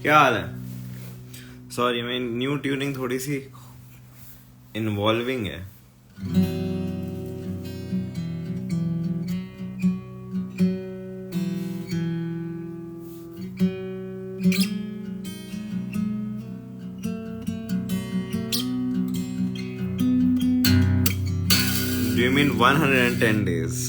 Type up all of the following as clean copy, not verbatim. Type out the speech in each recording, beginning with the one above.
क्या हाल है? सॉरी, मैं न्यू ट्यूनिंग थोड़ी सी इन्वॉल्विंग है. Do you mean 110 days?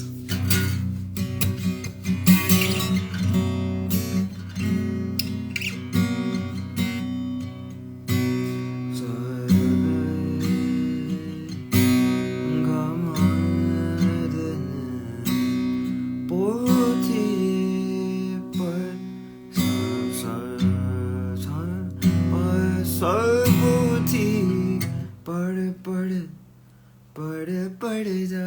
पड़ जा.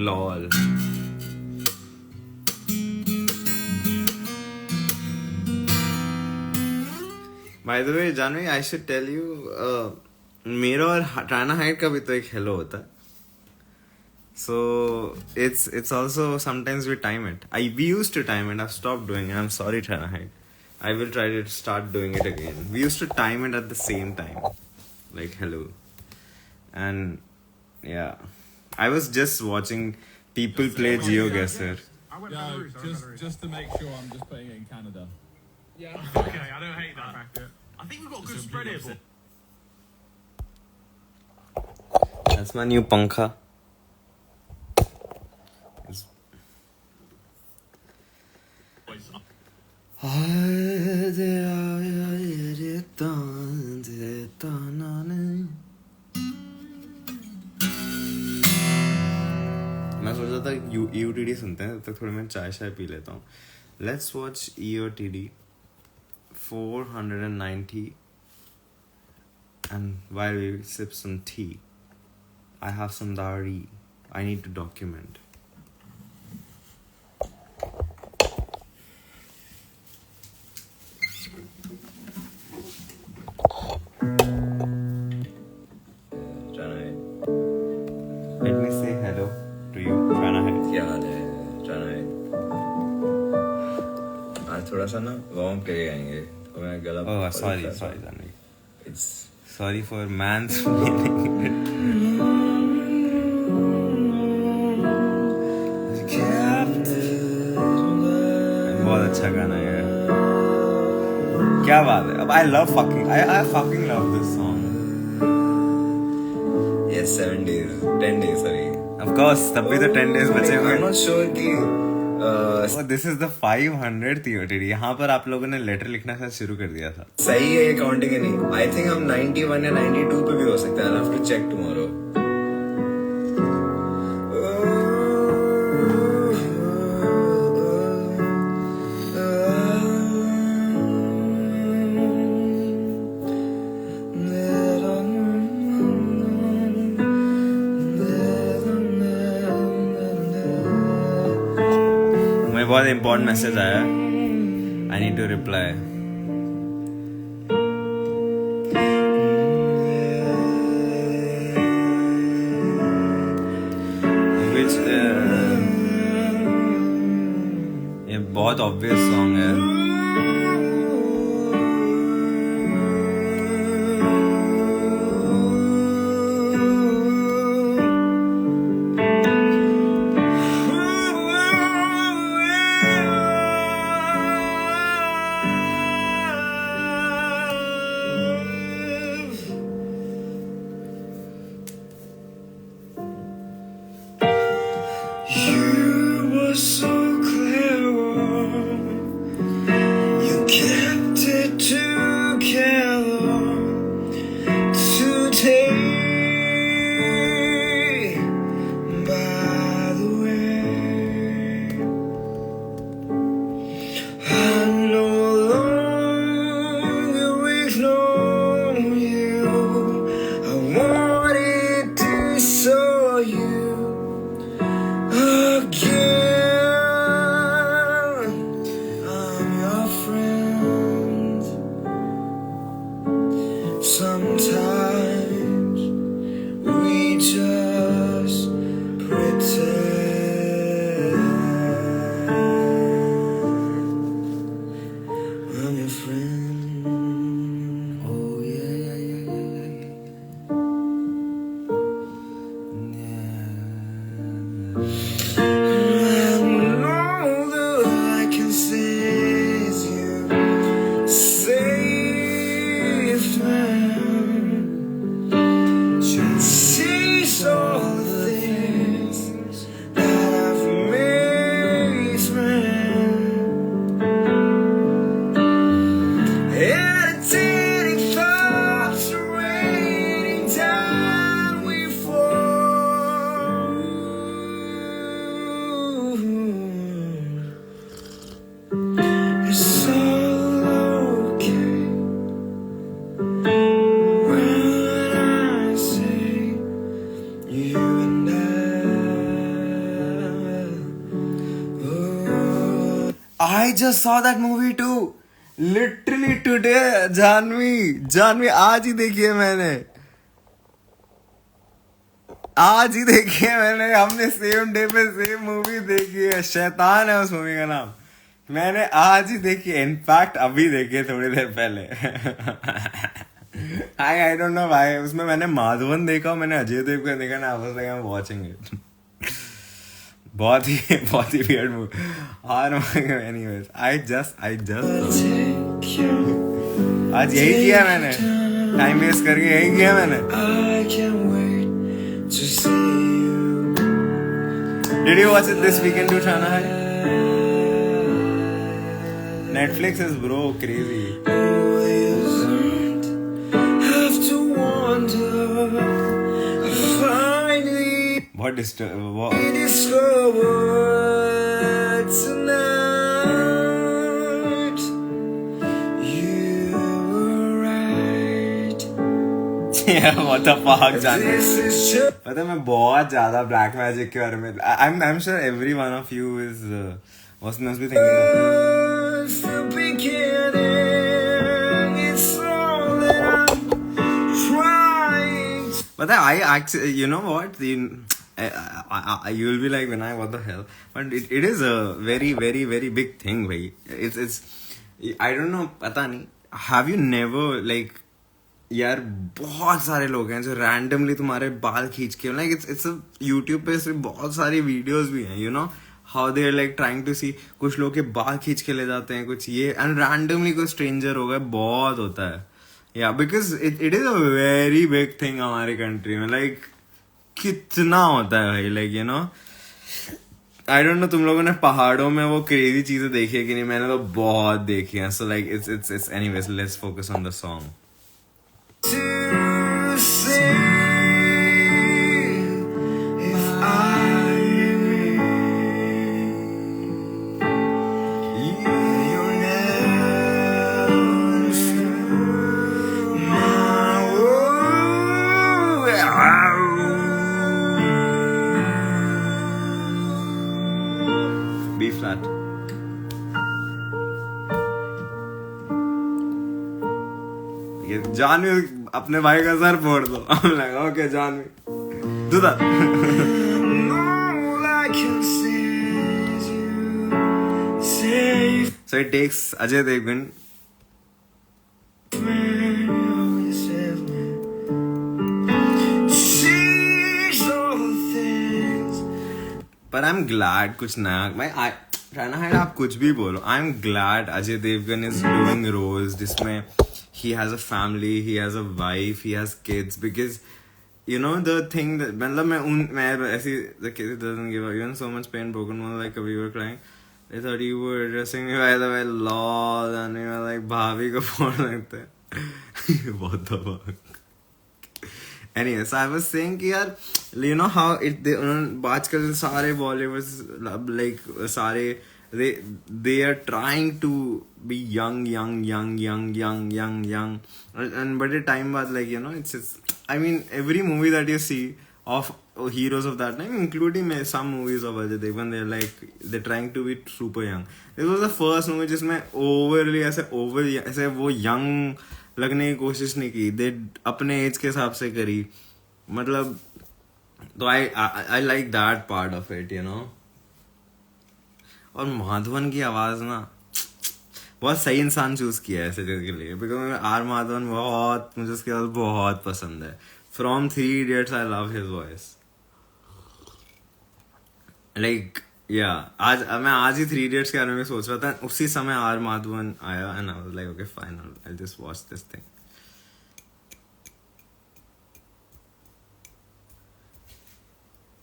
LOL. By the way, Janvi, I should tell you, मेरा और टाना हाइट का भी तो एक हेलो होता है. So it's also sometimes we time it. We used to time it. I've stopped doing it. I'm sorry, Tana Height. I will try to start doing it again. We used to time it at the same time, like hello, and yeah. I was just watching people play GeoGuessr. Just to make sure, I'm just putting it in Canada. Yeah. Okay, I don't hate that. I think we've got a good spread here. That's my new pankha. मैं सोच रहा था EOTD सुनते हैं, तब तक थोड़ी मैं चाय पी लेता हूँ. Let's watch EOTD 490, and while we sip some tea, I have some diary I need to document. Let me say hello to you, Rana Hai. क्या हाल है, Rana Hai? आज थोड़ा सा ना लॉन्ग प्ले आएंगे, तो मैं गला. Oh, sorry, Janvi. It's Sorry for mansplaining. बहुत अच्छा गाना है. क्या बात है. अब I fucking love this song. yes, 7 days, 10 days, sorry. Of course, तब भी तो 10 days बचे हुए. I'm not sure कि Oh, this is the 500th EOTD. यहाँ पर आप लोगों ने लेटर लिखना सा शुरू कर दिया था. सही है ये काउंटिंग है नहीं. I think हम 91 या 92 पे भी हो सकते हैं. I'll have to check tomorrow. बहुत important message आया. I need to reply. Which ये बहुत obvious song है. And all that I can say is you saved me. She's all the things that I've made me. Entertaining thoughts raining down we fall. It's all okay when I say you and I just saw that movie too. Literally today, Janvi आज ही देखी है मैंने. आज ही देखी है मैंने. हमने same day पे सेम मूवी देखी है. शैतान है उस मूवी का नाम. मैंने आज ही देखी है. इनफैक्ट अभी देखी है थोड़ी देर पहले. आई डोंट नो भाई. उसमें मैंने माधवन देखा, मैंने अजय देवगन देखा ना. I was like I am watching it. बहुत ही weird movie. Anyways, I just आज यही किया मैंने. टाइम वेस्ट करके यही किया मैंने. Did you watch it this weekend too, Shana? Netflix is bro crazy. What discovered tonight. You were right. Yeah, what the fuck, जाने. पता है मैं बहुत ज़्यादा ब्लैक मैजिक के बारे में. I'm sure every one of you is must be thinking. The beginning, it's all that I'm trying. But I actually, you know what? You'll be like, Vinay, what the hell? But it is a very, very, very big thing, bhai. It's I don't know, पता नहीं. Have you never like, यार बहुत सारे लोग हैं जो randomly तुम्हारे बाल खींच के, like it's a YouTube पे से बहुत सारी videos भी हैं, you know how they are like trying to see. कुछ लोग के बाल खींच के ले जाते हैं, कुछ ये, and randomly कोई stranger होगा, बहुत होता है. Yeah, because it is a very big thing हमारे country में, like कितना होता है भाई, like you know. I don't know तुम लोगों ने पहाड़ों में वो क्रेजी चीजें देखी है कि नहीं. मैंने तो बहुत देखी हैं. So like it's anyways, let's focus on the song. To see if you're B flat. ये जानवी अपने भाई का सर फोड़ दो. I'm like, okay, Janvi, do that. So it takes Ajay Devgan. But I'm glad कुछ नया. Shana Hyde, आप कुछ भी बोलो. I'm glad Ajay Devgan is doing roles जिसमें he has a family, he has a wife, he has kids, because you know the thing that मतलब मैं ऐसी the kid doesn't give up. You're in so much pain, broken one, like we were crying. I thought you were addressing me by the way, lol, and you were like भाभी को phone लगता है. What the fuck. Anyway, so I was saying कि यार, you know how आजकल सारे Bollywood like सारे they are trying to be young, and but a time बाद like you know it's I mean every movie that you see of heroes of that time, including some movies of Ajay Devgan, they're trying to be super young. This was the first movie जिसमें overly ऐसे वो young लगने की कोशिश नहीं की. They अपने as के हिसाब से करी. मतलब तो I like that part of it, you know. और माधवन की आवाज ना बहुत सही इंसान चूज किया है ऐसे के लिए, बिकॉज आर माधवन बहुत, मुझे उसकी आवाज बहुत पसंद है. From 3 Idiots I love his voice. Like या मैं आज ही 3 Idiots के बारे में सोच रहा था, उसी समय आर माधवन आया and I was like okay fine, I will just watch this thing.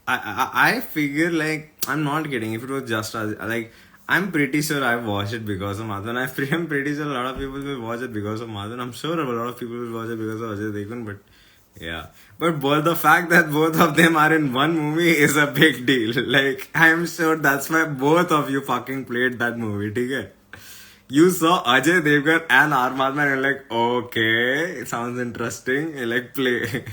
I figure like I'm not kidding. If it was just like I'm pretty sure I watched it because of Madhavan. I'm pretty sure a lot of people will watch it because of Madhavan. I'm sure a lot of people will watch it because of Ajay Devgn. But yeah, but the fact that both of them are in one movie is a big deal. Like I'm sure that's why both of you fucking played that movie. Okay? You saw Ajay Devgn and R Madhavan and you're like, okay, it sounds interesting. You like play.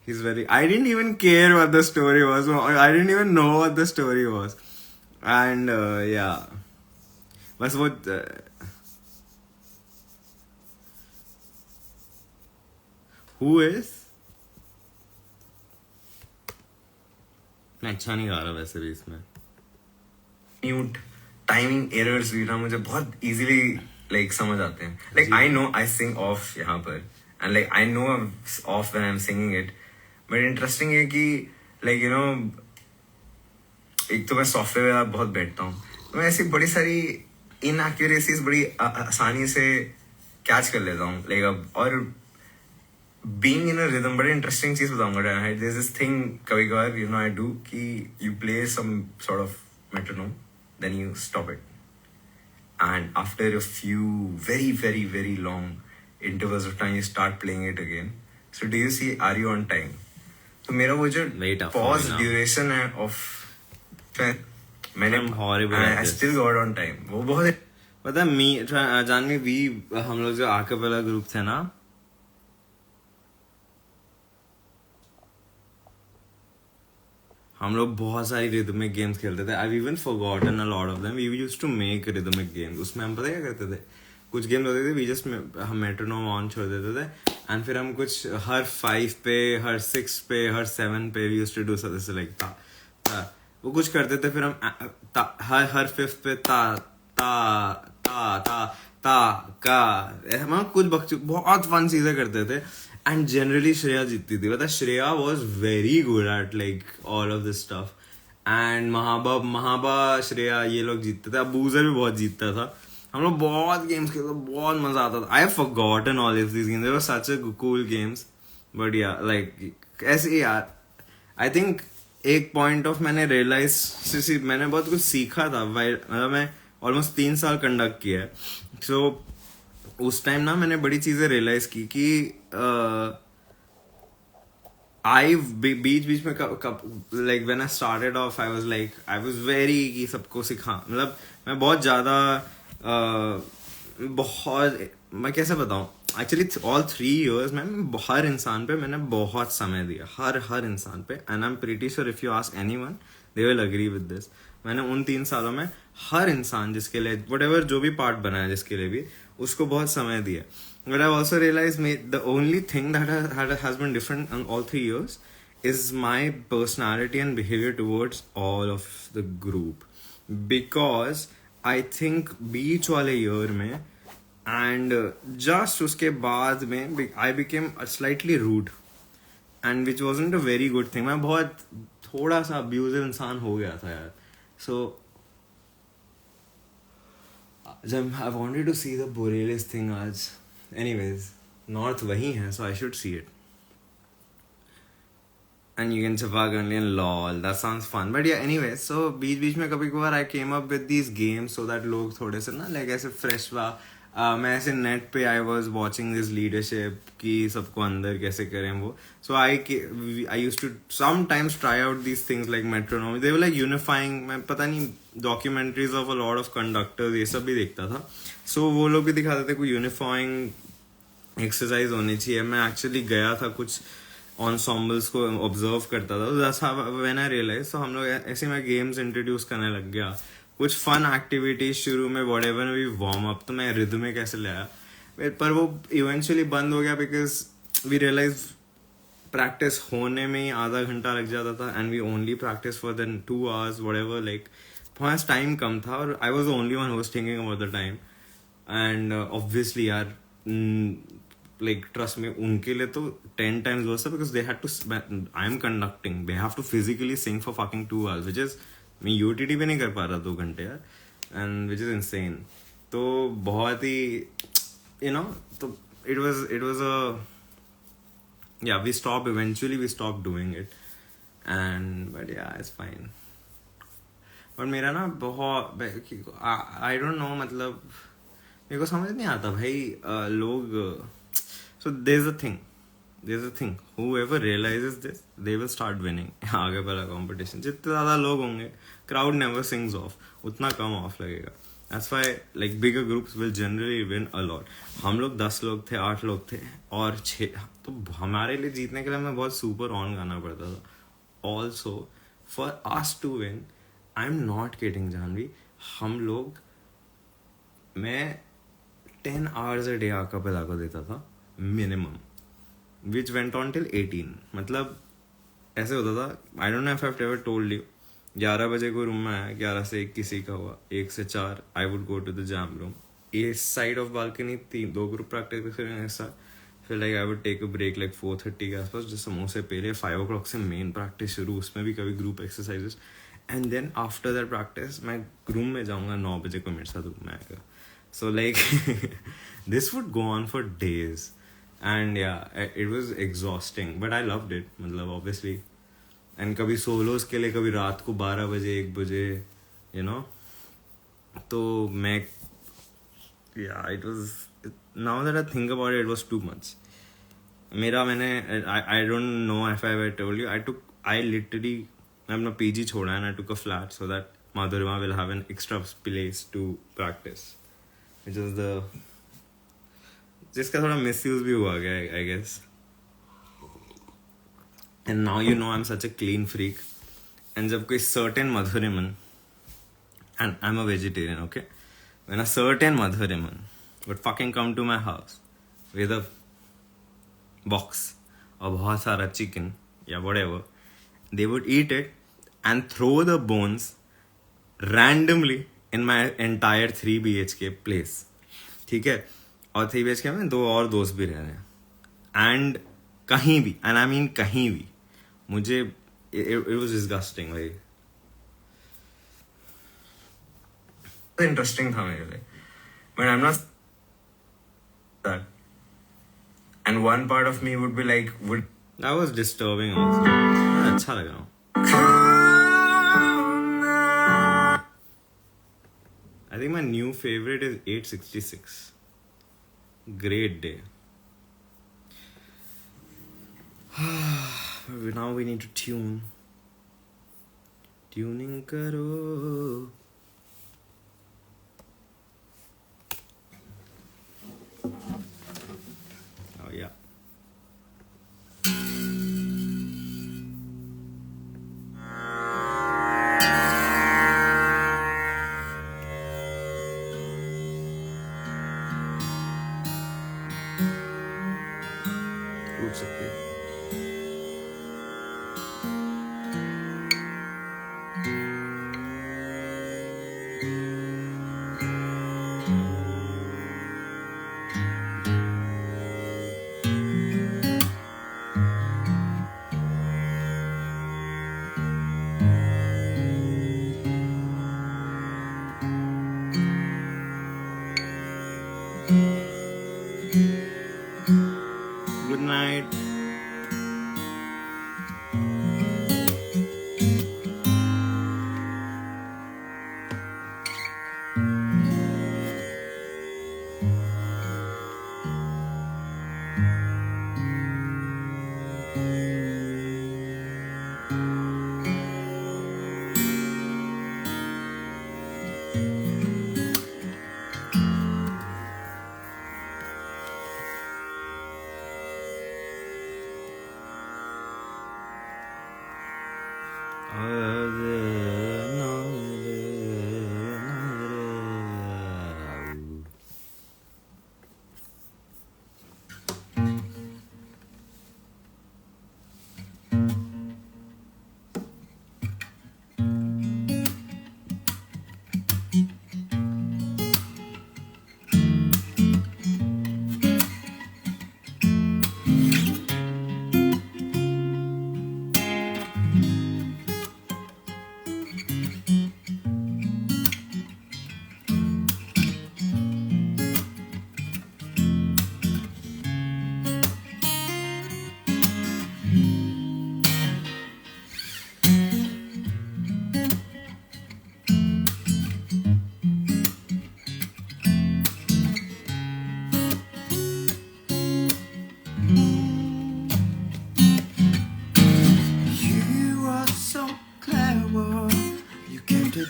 He's very. I didn't even care what the story was. I didn't even know what the story was. And yeah. बस वो who is? मैं अच्छा नहीं गा रहा वैसे भी इसमें. म्यूट टाइमिंग एरर्स भी ना मुझे बहुत इजीली लाइक समझ आते हैं. Like I know I sing of यहाँ पर and like I know of when I am singing it. But interesting है कि लाइक यू नो एक तो मैं सॉफ्टवेयर में बहुत बैठता हूँ, तो मैं ऐसी बड़ी सारी इनएक्यूरेसीज बड़ी आसानी से कैच कर लेता हूँ. लाइक अब और बीइंग इन अ रिदम बड़ी इंटरेस्टिंग चीज बताऊंगा. देयर इज दिस थिंग कभी कभार यू नो आई डू कि you play some sort of metronome, then you stop it, and after a few very long intervals of time you start playing it again. So do you see, are you on time? तो मेरा वो जो pause duration है of मैंने I still got on time. वो बहुत पता है जानवी वी हम लोग जो आकेपेला ग्रुप थे ना, हम लोग बहुत सारी रिदमिक गेम्स खेलते थे. I even forgotten a lot of them. We used to make rhythmic games. उसमें हम पता क्या करते थे, कुछ गेम्स होते थे वी जस्ट हम मेट्रोनोम ऑन छोड़ देते थे एंड फिर हम कुछ हर 5 पे, हर 6 पे, हर 7 पे we used to do something like ता वो कुछ करते थे. फिर हम हर 5th पे ता ता ता ता ता का हम कुछ बहुत फन चीजें करते थे. And generally श्रेया जीतती थी. पता Shreya was very good at like all of this stuff. And महाबा Shreya ये लोग जीतते थे. अबूजर भी बहुत जीतता था. हम लोग बहुत गेम्स खेलते थे, बहुत मजा आता था. I have forgotten all of these games. They were such a cool games. But yeah, like ऐसे यार I think एक पॉइंट ऑफ मैंने रियलाइज मैंने बहुत कुछ सीखा था. मतलब मैं ऑलमोस्ट 3 साल कंडक्ट किया है. सो उस टाइम ना मैंने बड़ी चीजें रियलाइज की कि आई बीच में like when I started off I was very कि सबको सिखा. मतलब मैं बहुत ज्यादा बहुत मैं कैसे बताऊं, एक्चुअली ऑल 3 years में हर इंसान पे मैंने बहुत समय दिया. हर इंसान पे. And I am pretty sure if you ask anyone they will agree with this. मैंने उन 3 सालों में हर इंसान जिसके लिए व्हाटएवर जो भी पार्ट बनाया जिसके लिए भी उसको बहुत समय दिया. But I've also realized the only thing that has been different in all 3 years is my personality and behavior towards all of the group. Because I think बीच वाले year में and just उसके बाद में I became slightly rude and which wasn't a very good thing. मैं बहुत थोड़ा सा abusive इंसान हो गया था यार. So I wanted to see the Borealis thing आज. Anyways, North वही है, so I should see it. And you can chapag only and lol. That sounds fun. But yeah, anyways, so बीच में कभी कभार I came up with these games so that लोग थोड़े से ना like ऐसे fresh वा. मैं ऐसे नेट पे I was watching this leadership कि सबको अंदर कैसे करें वो. So I used to sometimes try out these things like metronome. They were like unifying. मैं पता नहीं documentaries of a lot of conductors ये सब भी देखता था. So वो लोग भी दिखाते थे कोई unifying exercise होनी चाहिए. मैं actually गया था कुछ ensembles को observe करता था. That's how when I realized. So हम लोग ऐसे मैं games introduce करने लग गया. कुछ फन एक्टिविटीज शुरू में व्हाटएवर भी वार्म अप तो मैं रिदम में कैसे लाया, पर वो इवेंचुअली बंद हो गया बिकॉज वी रियलाइज प्रैक्टिस होने में ही आधा घंटा लग जाता था and we only practice for then 2 hours whatever. Like हमारे टाइम कम था और I was the only one who was thinking about the time. And obviously यार like trust me, उनके लिए तो 10 times worse है, because they had to I am conducting, they have to physically sing for fucking 2 hours, which is मैं UTT भी नहीं कर पा रहा 2 घंटे यार, and which is insane. तो बहुत ही you know, तो it was a yeah, we stopped doing it, and but yeah, it's fine. और मेरा ना बहुत I don't know, मतलब मेरे को समझ नहीं आता भाई लोग. So there's a thing, whoever realizes this, they will start winning. आगे वाला competition जितने ज़्यादा लोग होंगे, crowd never sings off, उतना कम off लगेगा. That's why like bigger groups will generally win a lot. हम लोग 10 लोग थे, 8 लोग थे और 6, तो हमारे लिए जीतने के लिए हमें बहुत super on गाना पड़ता था. Also for us to win, I'm not kidding Janvi, हम लोग, मैं 10 hours a day acapella को देता था minimum, which went on till 18. मतलब ऐसे होता था, I don't know if I've ever told you, 11 बजे को रूम में आया, 11 से 1 किसी का हुआ, 1 से 4 I would go to the jam room. इस side of balcony 2 group practice करेंगे ऐसा, फिर like I would take a break like 4:30 के आसपास, जो समोसे पहले 5 o'clock से मेन प्रैक्टिस शुरू, उसमें भी कभी group exercises, and then after that practice मैं रूम में जाऊँगा, 9 बजे को मेरे साथ रूम में आएगा. So like this would go on for days, and yeah, it was exhausting, but I loved it, मतलब obviously. And कभी solos के लिए कभी रात को 12 बजे 1 बजे, you know, तो मैं, yeah, it was, now that I think about it, it was too much. I don't know if I ever told you, I literally, मैं अपना PG छोड़ा and I took a flat so that Madhurima will have an extra place to practice, which is जिसका थोड़ा misuse भी हुआ गया, I guess. And now you know I'm such a clean freak. And जब कोई certain Madhuriman, and I'm a vegetarian, okay? When a certain Madhuriman would fucking come to my house with a box और बहुत सारा chicken या whatever, they would eat it and throw the bones randomly in my entire 3 BHK place. ठीक है, और 3 BHK में 2 और दोस्त भी रह रहे हैं, and कहीं भी, and I mean कहीं भी, मुझे it was disgusting भाई. Interesting था मेरे लिए, but I'm not that. And one part of me would be like, that was disturbing also. अच्छा लगा. I think my new favorite is 866. Great day. Now we need to tune. Tuning karo. Oh yeah. Oops, okay. Good night.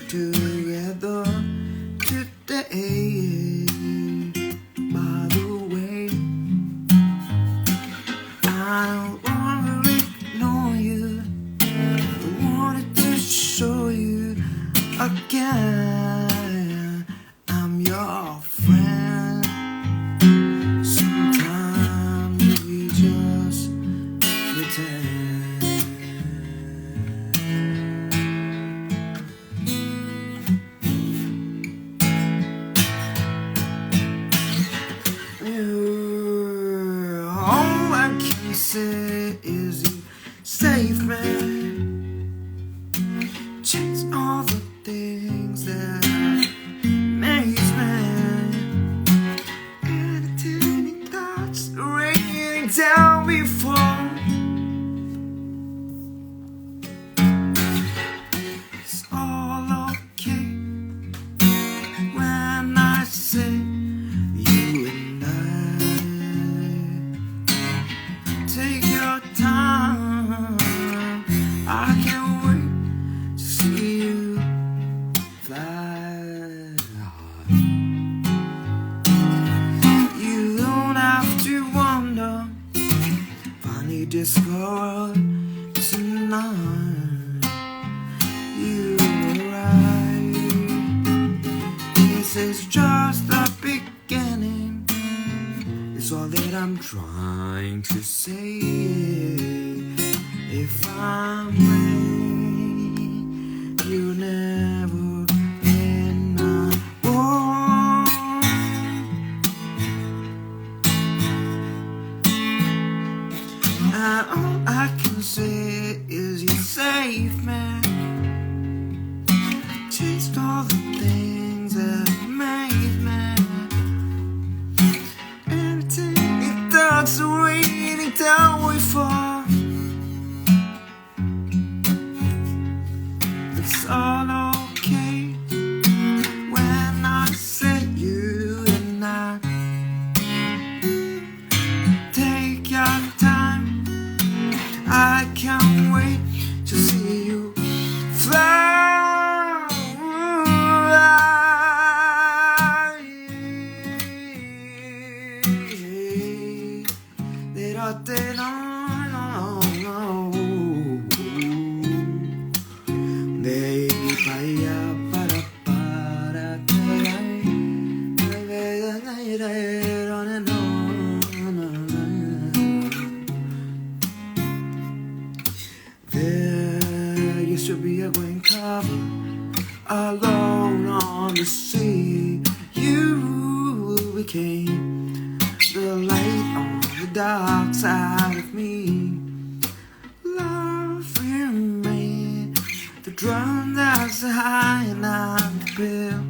together today. By the way, I don't wanna ignore you. I wanted to show you again. I'm your friend. Sometimes we just pretend. All I can say is you save me. Chase all the things that amaze me. Entertaining thoughts raining down before. It's all okay when I say you and I. Take your time. I can't wait to see you fly. You don't have to wonder. Finally discovered tonight. You're right. This is just the beginning. It's all that I'm trying to say. If I'm right, you never end up wrong. And all I can say is you saved me. Chased all the things that made me. Everything it does raining down we fall. It's all okay when I say you and I. Take your time. I can't wait to see you fly. There used to be a green cover alone on the sea. You became the light on the dark side of me. Love remained the drum that's high and I'm the bill.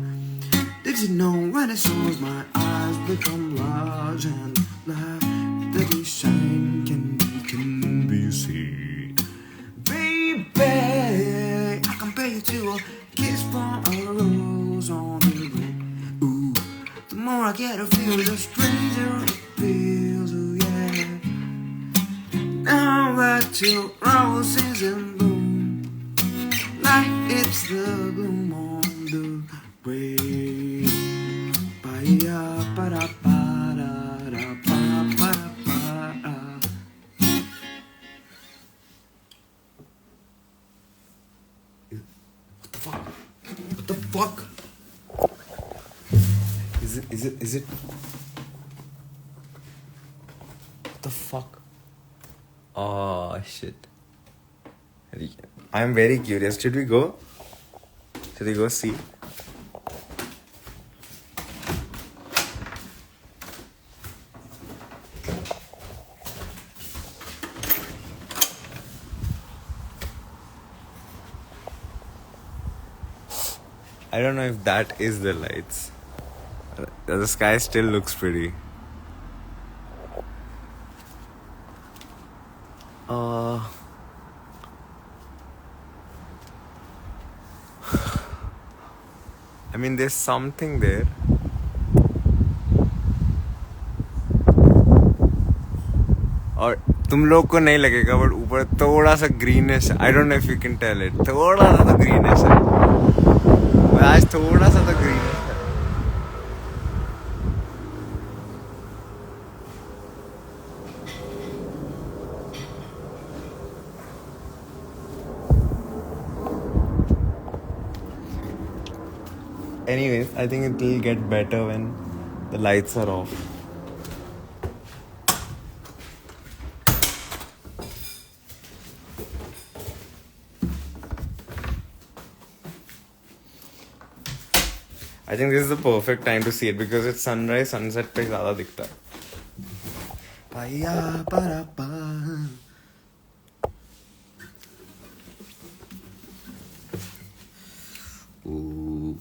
Did you know when it shows my eyes become large and light that they shine can be seen? Baby, I compare you to a kiss from a rose on the green. Ooh, the more I get a feel, the stranger it feels. Ooh, yeah. Now that your rose is in bloom, like it's the bloom on the way. Ba-ya, ba-da-ba-da-da, ba-ba-ba-da. What the fuck? Is it? What the fuck? Oh shit. I'm very curious. Should we go? Should we go see? I don't know if that is the lights. The sky still looks pretty. I mean, there's something there. और तुम लोग को नहीं लगेगा but ऊपर थोड़ा सा greenish. I don't know if you can tell it. थोड़ा सा तो ग्रीनिश है. आज थोड़ा सा तो ग्रीन है. Anyways, I think it will get better when the lights are off. I think this is the perfect time to see it because it's sunrise, sunset पे ज़्यादा दिखता है. Paya para pa. Ooh.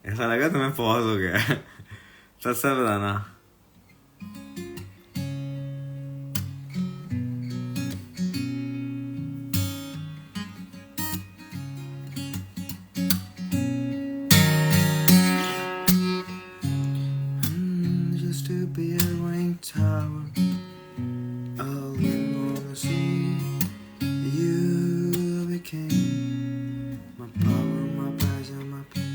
ऐसा लगा तुम्हें pause हो गया. सच सच बताना. Just to be a rank tower, all we wanna see. You became my power, my passion, my pain.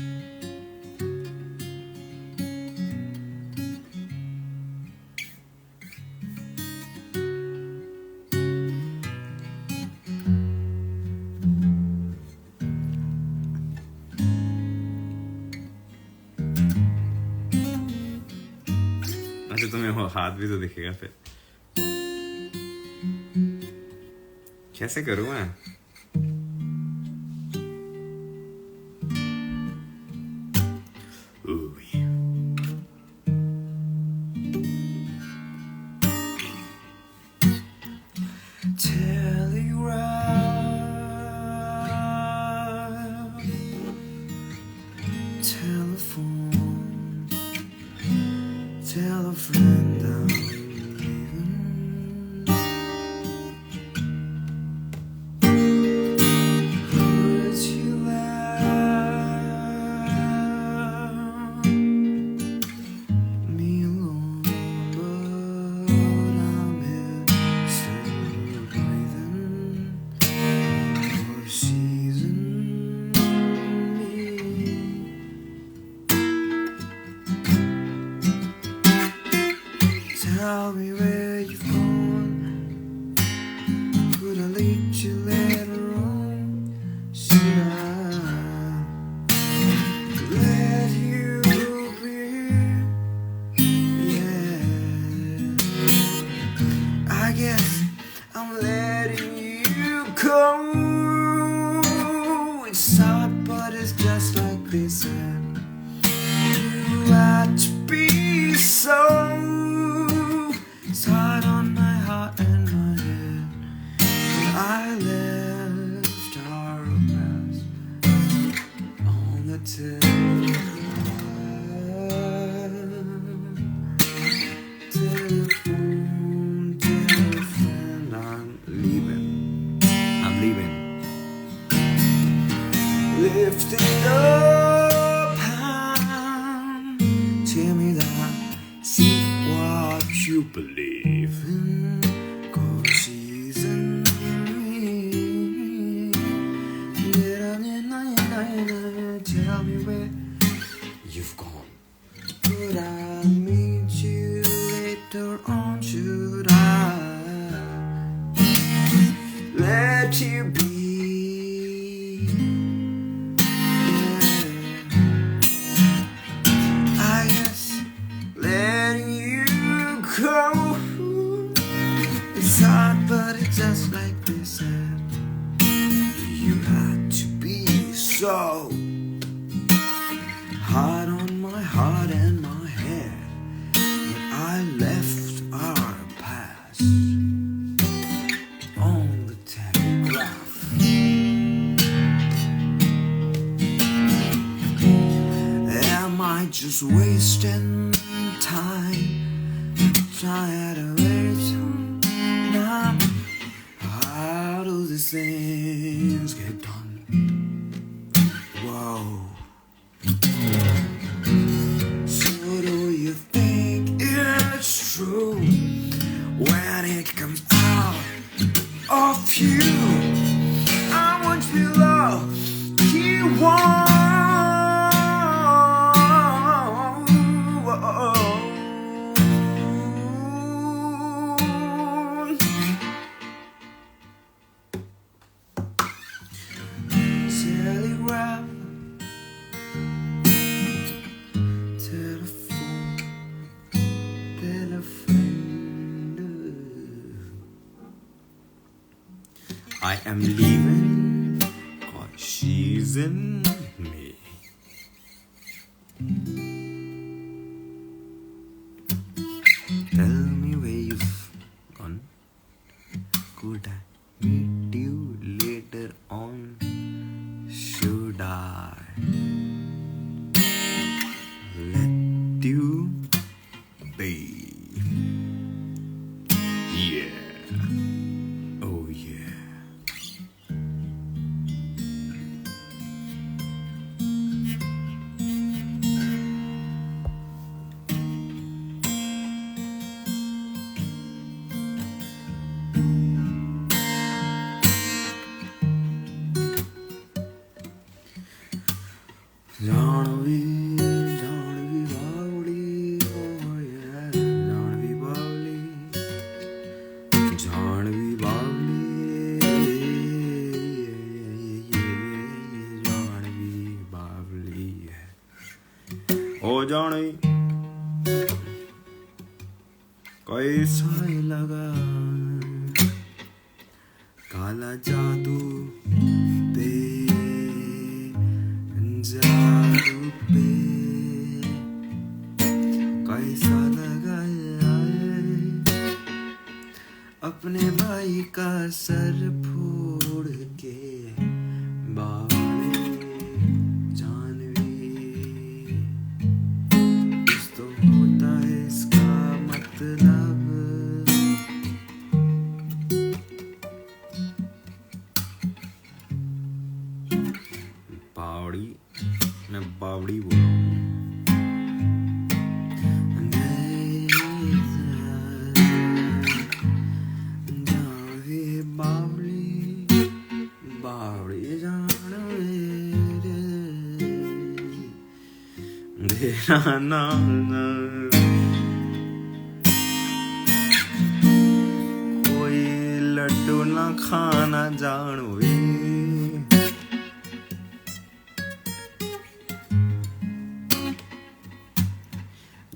अच्छा तुम्हें वो हाथ भी तो दिखेगा फिर. कैसे करूँ मैं? Ooh. Telegraph, telephone, tell a friend I'm leaving. Heard you laugh, me alone, but I'm here still breathing. For season me. Tell me where you've gone. Could I lead you later on? Should I let you be? Yeah, I guess I'm letting you go. It's hard, but it's just like they said. You had to be so. It's hard on my heart and my head. I left our past on the telephone, telephone. I'm leaving. I'm leaving. Lifting up hand, tell me that, see what you believe in, 'cause she's in me. Tell me where you've gone. Could I meet you later on? Should I let you be? Yeah. I guess letting you go. It's hard, but it's just like they said. You had to be so hard on my heart and my head. But I left our past on the telegraph. Am I just wasting time? Trying to wait now. How do these things get done? of you. I want to love you want. Telegraph, telephone, telephone. I am leaving, 'cause she's in me. Tell me where you've gone. Could I meet you later on? Should I let you be? Yeah. Oh yeah. Janvi Bawli, oh yeah, Janvi Bawli, Janvi Bawli, Janvi Bawli, oh Janvi, कैसा लगा काला जादू पे जादू पे कैसा लगा अपने भाई का सर फोड़ के बावले जानवी कुछ तो होता है इसका मतलब बावड़ी मैं बावड़ी बोल रहा हूँ बावड़ी बावड़ी जाना तेरा नाम कोई लड्डू ना खाना जानवी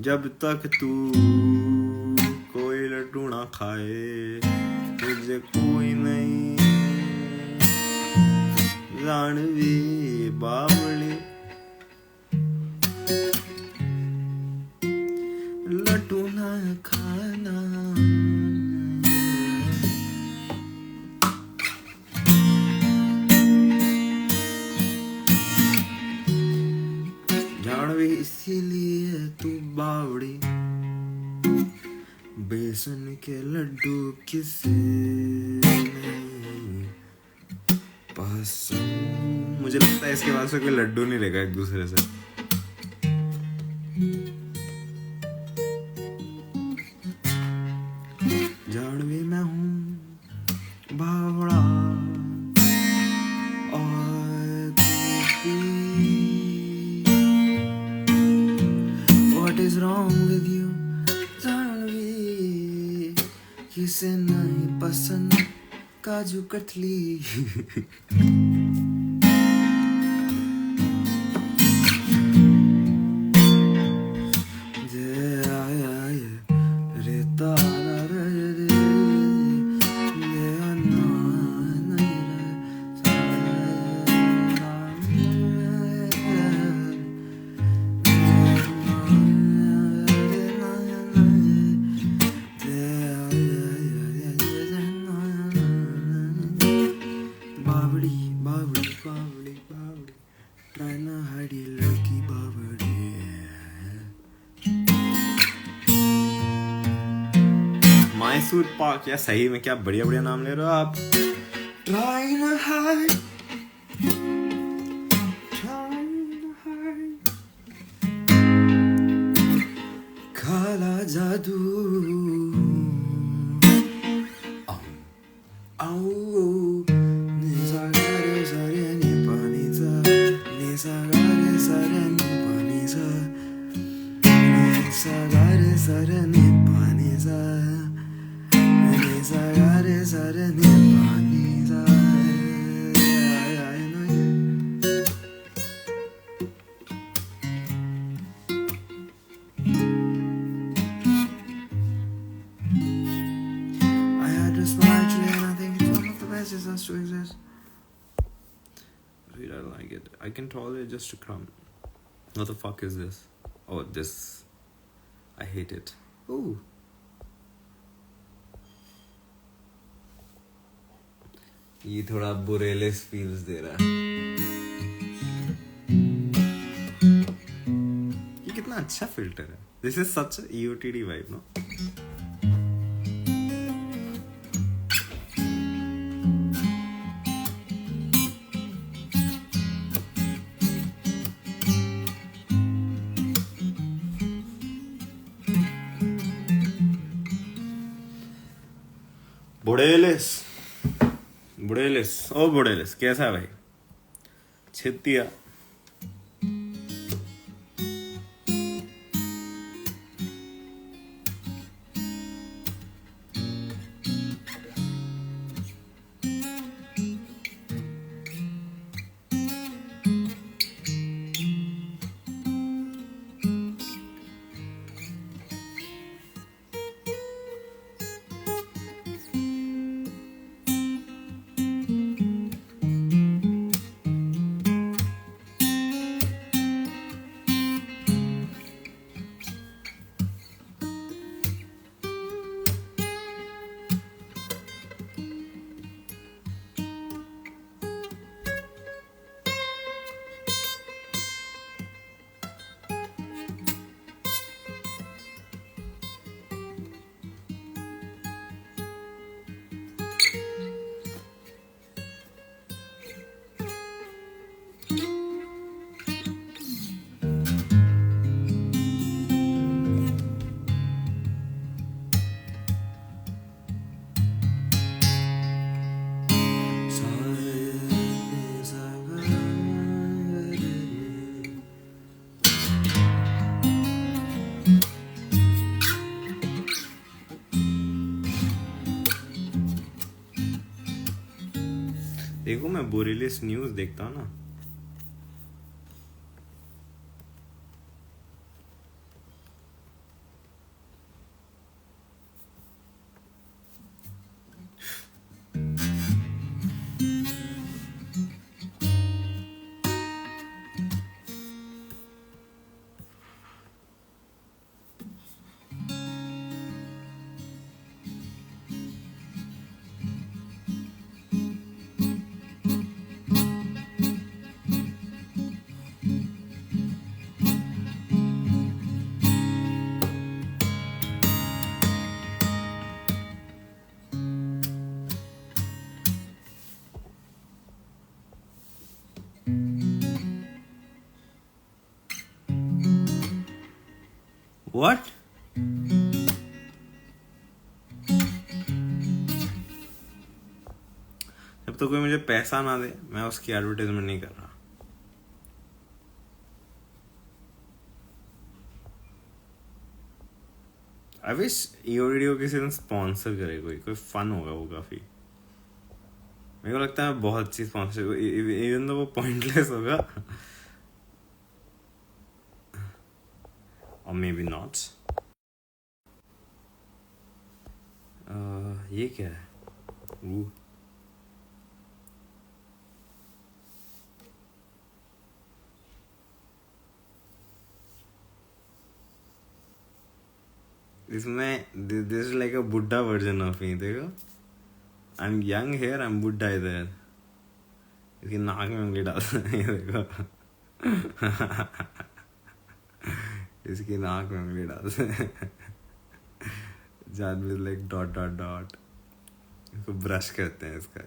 जब तक तू कोई लड्डू ना खाए तुझे कोई नहीं जानवी बावली लड्डू ना खाना जानवी इसीलिए तू बावड़ी बेसन के लड्डू किसे नहीं पसंद मुझे लगता है इसके बाद से कोई लड्डू नहीं रहेगा एक दूसरे से जानवी मैं हूँ बावड़ा और What is wrong with you Janvi किसे नहीं पसंद काजू कतली मैसूर पाक या सही में क्या बढ़िया बढ़िया नाम ले रहे हो आप Trying to hide काला जादू आओ Ni sa ga re sa re ni pa ni sa. Ni sa ga re sa re ni pa ni sa. Ni sa ga re sa re ni pa ni sa. Ni sa ga re sa re ni pa ni sa. I had to smile today and I think it's one of the best reasons to exist. Sweet, I like it. I can tolerate just a crumb. What the fuck is this? Oh, this. I hate it. Ooh. ये थोड़ा बुरेलेस feels दे रहा है. ये कितना अच्छा filter है. This is such a EOTD vibe, no? बुड़ेलिस ओ बुड़ेलिस कैसा है भाई. छितिया देखो मैं बुरेलिस न्यूज़ देखता हूँ ना. What? जब तो कोई मुझे पैसा ना दे मैं उसकी एडवर्टाइजमेंट नहीं कर रहा. आई विश ईओडीडी को किसी दिन स्पॉन्सर करे कोई फन होगा वो काफी. मेरे को लगता है बहुत अच्छी स्पॉन्सर इवन तो वो पॉइंटलेस होगा. Or maybe not. ये क्या है? इसमें this is like a बुड्ढा version of me. देखो I'm young here, I'm बुड्ढा इधर. इसकी नाक में उंगली डाल ये देखो. इसकी नाक में उंगली डाल जान में लाइक डॉट डॉट डॉट. इसको ब्रश करते हैं इसका.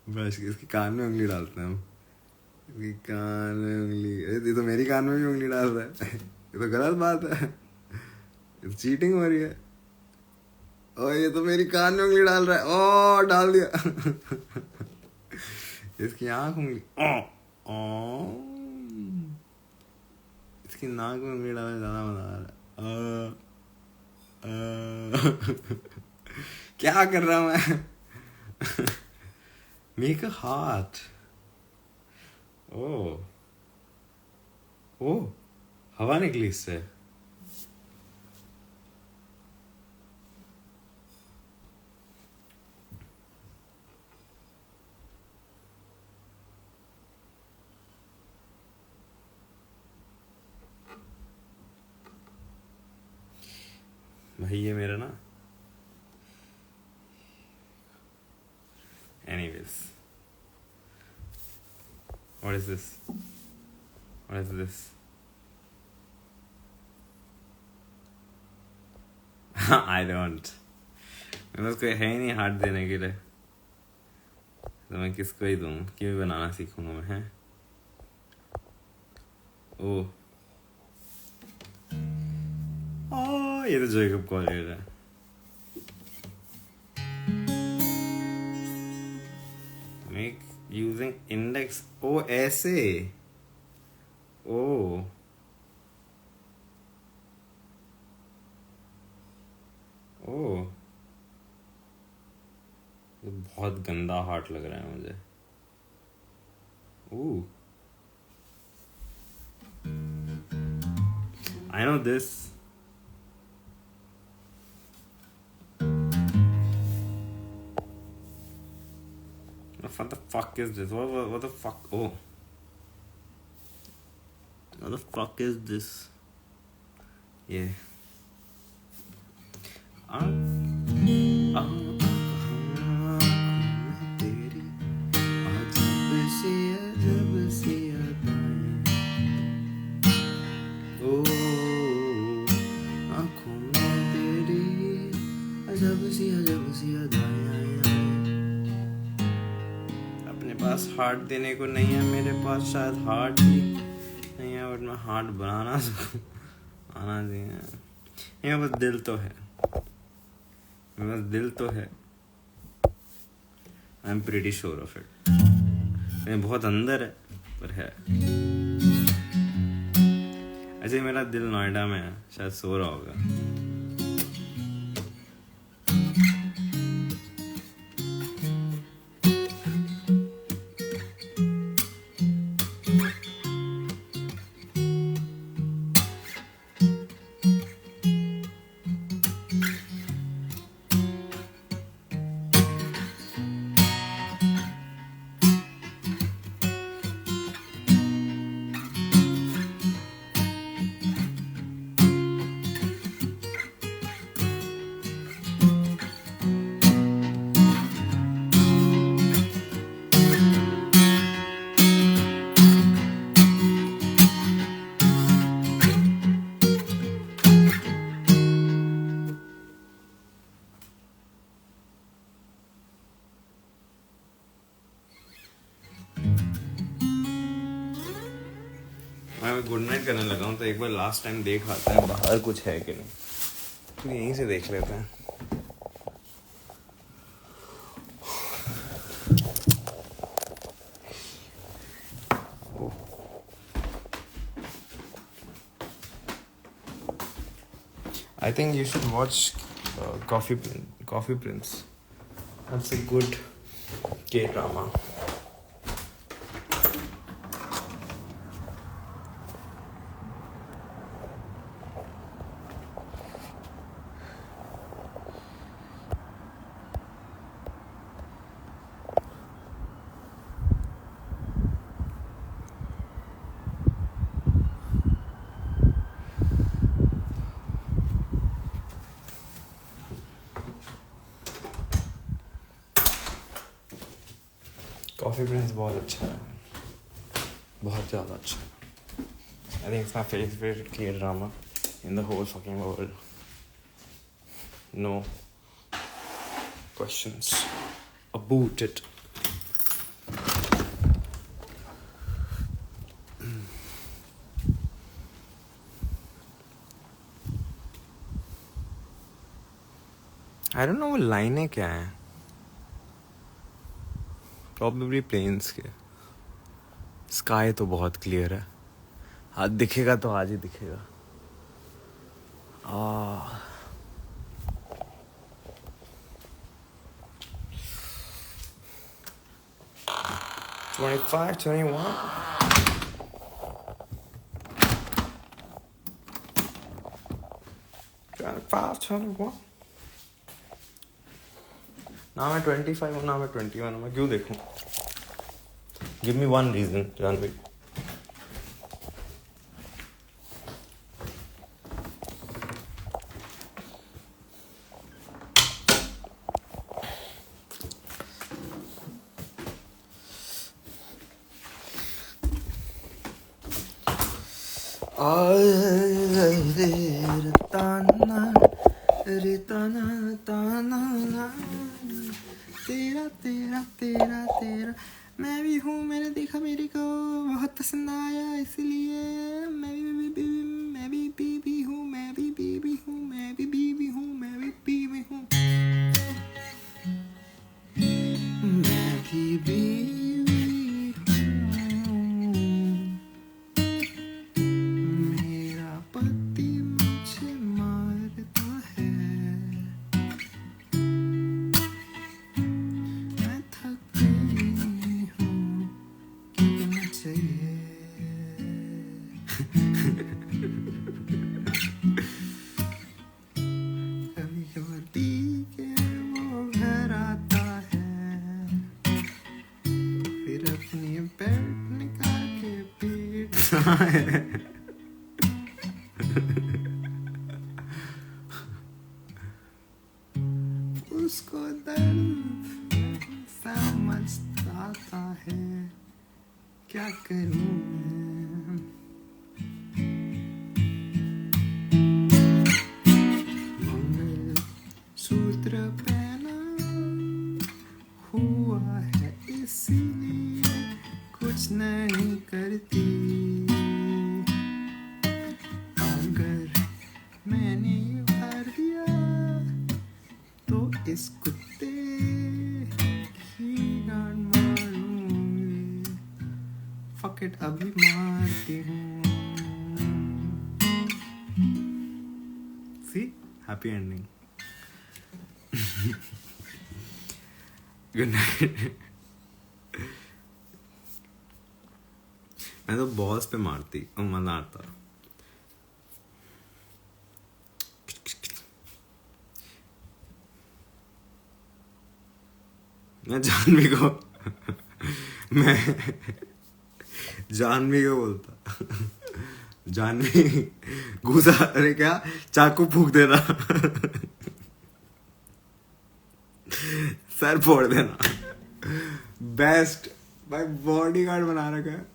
ब्रश इसके कान में उंगली डालते हैं हम. इसकी कान में उंगली. ये तो मेरी कान में भी उंगली डाल रहा है. ये तो गलत बात है. चीटिंग हो रही है। ओ ये तो मेरी कान में उंगली डाल रहा है। ओ डाल दिया। इसकी आंख उंगली, ओ इसकी नाक में उंगली डालने ज्यादा मजा आ रहा है। क्या कर रहा हूं मैं? Make a heart. ओ ओ हवा निकली इससे। भाई ये मेरा ना, anyways, what is this? What is this? I don't. मेरे पास कोई है ही नहीं हार्ट देने के लिए, तो मैं किसको ही दूँ? क्यों बनाना सीखूंगा मैं? हैं? ओ ये तो जेकब कॉलेज है। Make using index. ओ ऐसे। ओ ओ ये बहुत गंदा हार्ट लग रहा है मुझे। Oh I know this. What the fuck is this? What the fuck? Oh. What the fuck is this? Yeah. अपने पास हार्ट देने को नहीं है, मेरे पास शायद हार्ट ही नहीं है, बट मैं हार्ट बनाना आना चाहिए। मेरे पास दिल तो है, मेरे पास दिल तो है। आई am pretty sure of it. मेरे बहुत अंदर है, पर है। ऐसे मेरा दिल नोएडा में है, शायद सो रहा होगा। मैं गुड नाइट करने लगा हूँ, तो एक बार लास्ट टाइम देख आता है बाहर कुछ है कि नहीं, तो यहीं से देख लेते हैं। I think you should watch Coffee Prince. That's a good K-drama. Coffee Prince बहुत अच्छा है, बहुत ज़्यादा अच्छा है। I think it's my favorite K-drama in the whole fucking world. No questions about it. I don't know वो लाइनें क्या हैं. प्रॉब्लली प्लेन्स के. स्काई तो बहुत क्लियर है. आज दिखेगा तो आज ही दिखेगा. आ 25, 21. 25, 21. ना मैं 25 हूँ ना मैं 21 हूँ. मैं क्यों देखूँ? Give me one reason Janhvi. तेरा तेरा तेरा तेरा मैं भी हूँ. मैंने देखा मेरे को बहुत पसंद आया इसलिए मैं भी बीबी हूँ. मैं भी बीबी हूँ. मैं भी बीबी हूँ. मैं भी बीबी हूँ. मैं भी बीबी हूँ. मेरा पति मुझे मारता है. मैं थक गई हूँ. क्या चाहिए? कभी कभी पी के वो घर आता है. फिर अपनी पेट निकाल के पीटता है. उसको दर्द समझता है. क्या करूं मैं? मंगल सूत्र पहना हुआ है इसीलिए कुछ नहीं करती. अगर मैंने भर दिया तो इस कुत्ते की गांड मारूंगी. फक इट अभी मारती हूँ. सी हैप्पी एंडिंग. Good night. मैं तो बॉस पे मारती और मजा आता. मैं जानवी को मैं जानवी को बोलता. जानवी घुसा. अरे क्या चाकू फूक देना. सर फोड़ देना. बेस्ट भाई बॉडी गार्ड बना रखा है.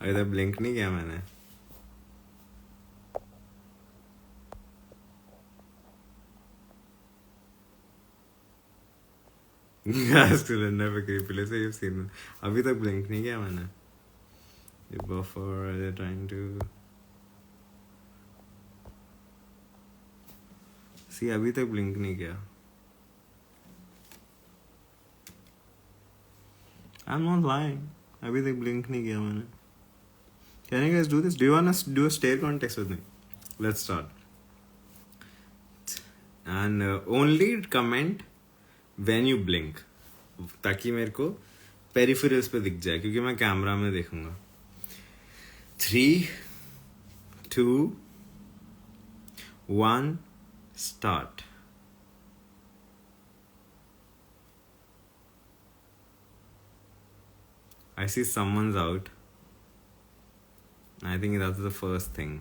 अभी तक ब्लिंक नहीं किया मैंने. अभी तक ब्लिंक नहीं किया मैंने. Buffer trying to see. अभी तक ब्लिंक नहीं किया. I'm not lying. अभी तक blink नहीं किया मैंने. Can you guys do this? Do you wanna do a stare contest with me? Let's start. And only comment when you blink, ताकि मेरे को पेरिफेरल्स पे दिख जाए, क्योंकि मैं कैमरा में देखूंगा. 3, 2, 1, start. I see someone's out. I think that's the first thing.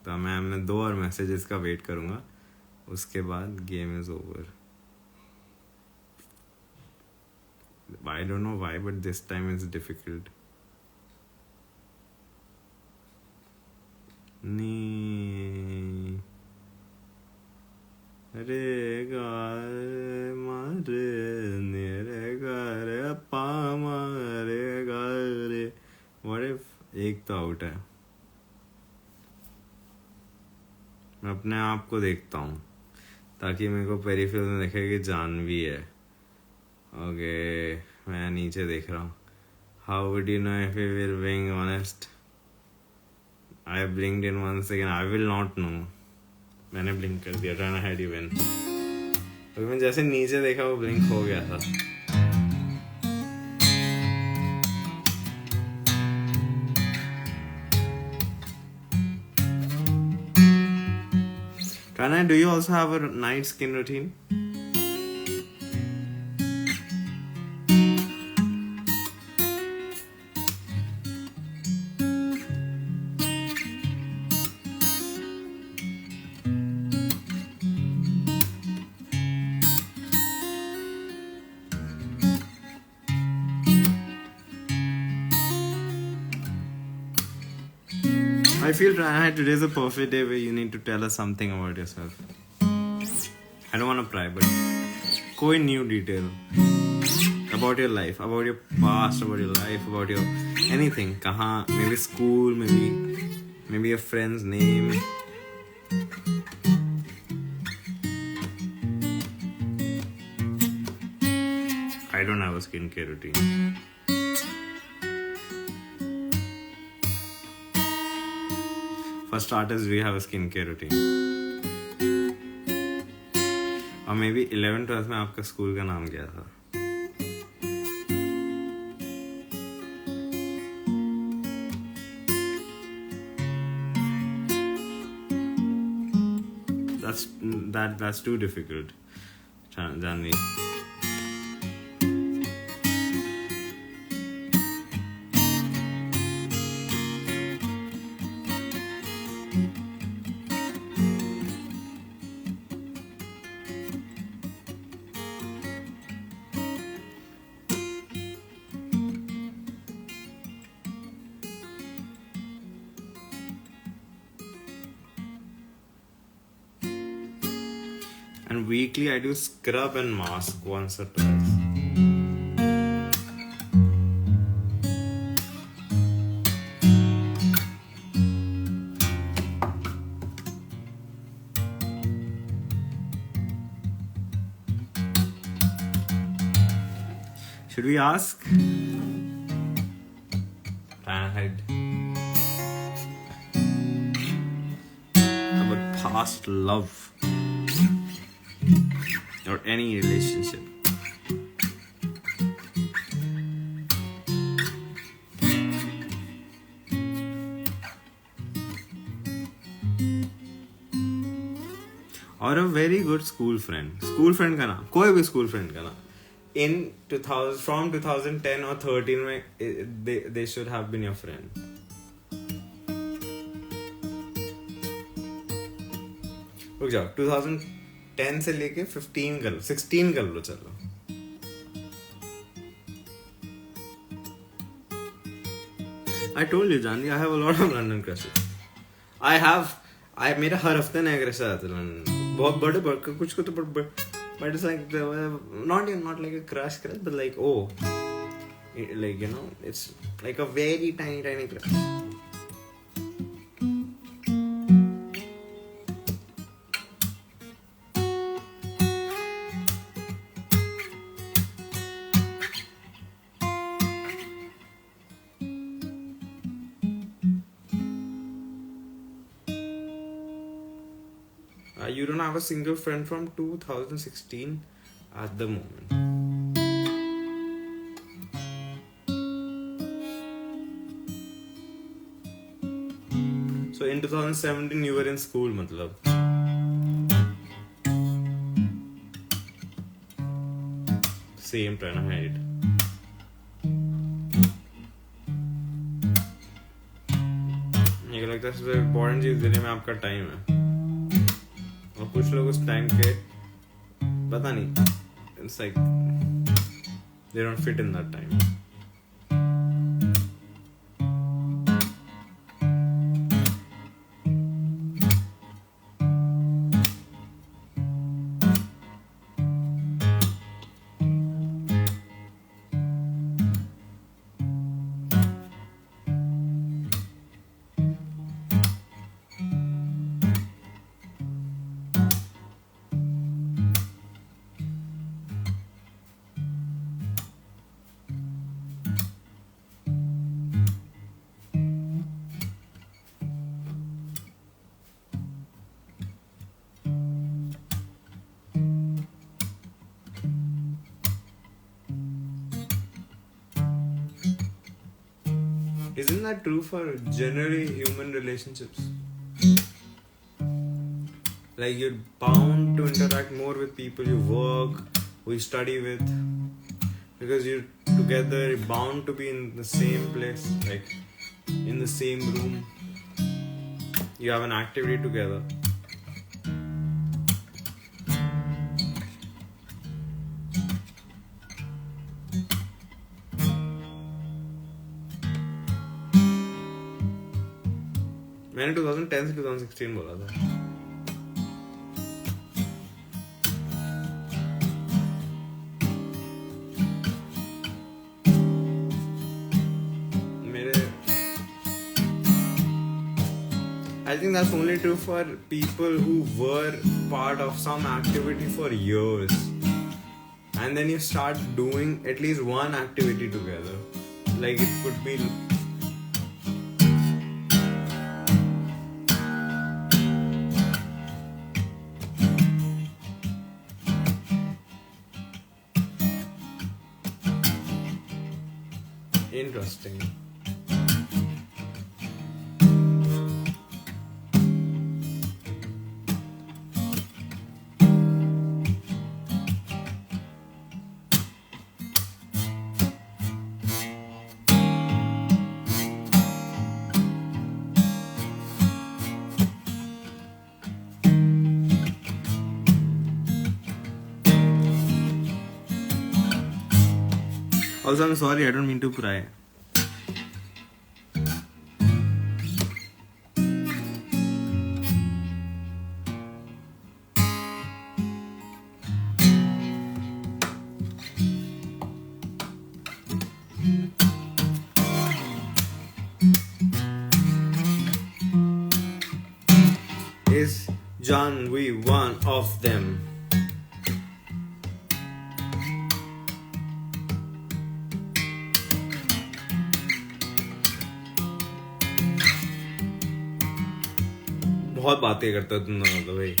तो मैं 2 और मैसेजेस का वेट करूंगा, उसके बाद game is over. I don't know why, but this time it's difficult. नी रे गा रे मा रे नी रे गा रे पा मा रे गा रे. What if एक तो आउट है? मैं अपने आप को देखता हूँ ताकि मेरे को पेरिफेरल में दिखे कि जानवी है. ओके, मैं नीचे देख रहा हूँ. How would you know if you will being honest? I blinked in 1 second. I will not know. मैंने ब्लिंक कर दिया. Trying to hide you when. तो मैं जैसे नीचे देखा वो ब्लिंक हो गया था. Rana, do you also have a night skin routine? I feel Rana, today is a perfect day where you need to tell us something about yourself. I don't want to pry, but कोई new detail about your life, about your past, about your life, about your anything. कहाँ, maybe school, maybe your friend's name. I don't have a skincare routine. For starters, we have a skincare routine. और may be 11th-12th में आपका school का नाम क्या था? That's too difficult, Janvi. And weekly I do scrub and mask once or twice. Should we ask? Head. About past love. Or any relationship. Or a very good school friend. School friend का नाम, कोई भी school friend का नाम. In 2000, from 2010 or 13 में they should have been your friend. रुक जाओ, 2010 से लेके 15 कर लो, 16 कर लो, चलो. I told you, Janvi, I have a lot of London crushes. मेरा हर हफ्ते नया क्रश आता है लंदन. बहुत बड़े कुछ को तो but it's like not like a crush, but like like, you know, it's like a very tiny crush. You don't have a single friend from 2016 at the moment. So in 2017 you were in school, matlab. Same trying to hide. मुझे लगता है सबसे important चीज दुनिया में आपका time है, और कुछ लोग उस टाइम के पता नहीं, it's like they don't fit in that time. Isn't that true for generally human relationships? Like you're bound to interact more with people you work, who you study with, because you're together, you're bound to be in the same place, like in the same room. You have an activity together. मैंने 2010 से 2016 बोला था. I think that's only true for people who were part of some activity for years, and then you start doing at least one activity together. Like it could be interesting. Also, I'm sorry, I don't mean to cry. Is John Wee one of them? बहुत बातें करते हो तुम दोनों तो भाई.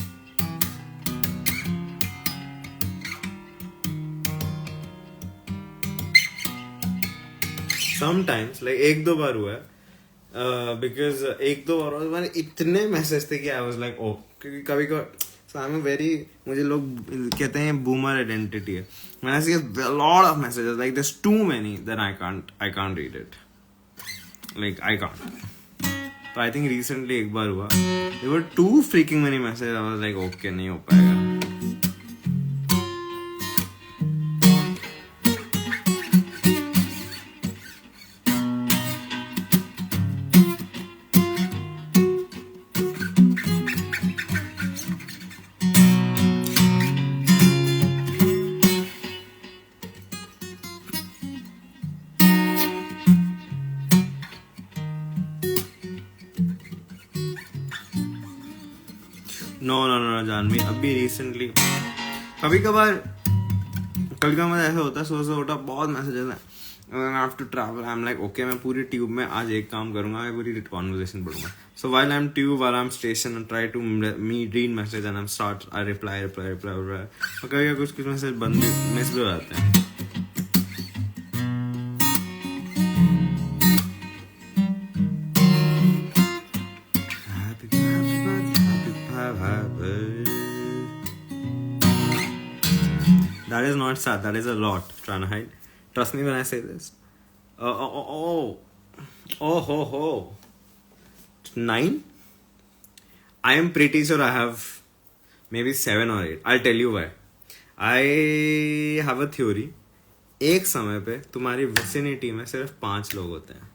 Sometimes like एक दो बार हुआ है, because एक दो बार मैंने इतने मैसेज थे कि I was like oh, क्योंकि कभी so I'm a very, मुझे लोग कहते हैं boomer identity है. When I see a lot of messages, like there's too many, then I can't read it. Like I can't. तो I think recently एक बार हुआ, there were too freaking many messages. I was like okay, नहीं हो पाएगा. No, Janvi, अभी recently कभी कभार ऐसा होता है, सो उठा बहुत मैसेजेस हैं, I have to travel. I'm like, okay, मैं पूरी ट्यूब में आज एक काम करूंगा, मैं पूरी conversation पढ़ूंगा. So while I'm tube, while I'm station, I try to read message and I reply. और कभी कुछ मैसेज बंद मिस भी हो जाते हैं. That is not sad. That is a lot trying to hide. Trust me when I say this. Oh, 9? I am pretty sure I have maybe 7 or 8. I'll tell you why. I have a theory. एक समय पे तुम्हारी vicinity में सिर्फ 5 लोग होते हैं.